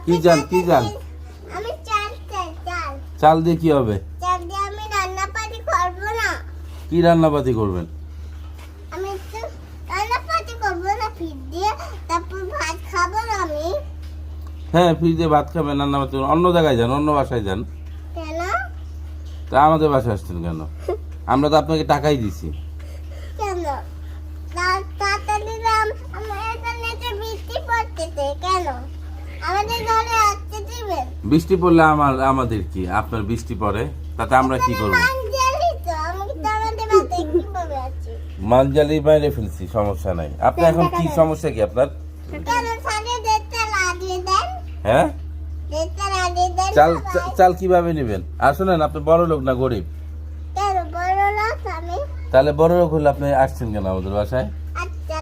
কি চাল কি চাল? আমি চাল চাই চাল। চাল দিয়ে কি হবে? চাল দিয়ে আমি রান্না পাতি করবো না। কি রান্নাবাতি করবেন? আমি তো রান্না পাতি করবো না ফির দিয়ে, তারপর ভাত খাবো না আমি। হ্যাঁ, ফ্রিজে ভাত খাবেন, রান্নাবাতি করবেন। অন্য জায়গায় যান, অন্য বাসায় যান। কেন? তা আমাদের বাসায় আসছেন কেন? আমরা তো আপনাকে টাকাই দিছি। কেন? তাড়াতাড়ি আমার এখানে তো বৃষ্টি পড়তেছে কেন? আমাদের ঘরে আসতে দিবেন? বৃষ্টি পড়লে আমাদের কি? আপনার বৃষ্টি পড়ে তাতে আমরা কি করবো? মাঞ্জালি তো আমি তো আমাদের বাড়িতে কিভাবে আছি? মানজালি বাইরে ফেলছি, সমস্যা নাই। আপনার এখন কি সমস্যা কি আপনার? কেন সাড়ে দেড়টা লাগিয়ে দেন? হ্যাঁ, দেড়টা লাগিয়ে দেন চাল না ভাই? চাল কিভাবে নেবেন? আর শোনেন, আপনি বড় লোক না গরিব? কেন বড় লোক আমি? তাহলে বড় লোক হলে আপনি আসছেন কেন আমাদের বাসায়?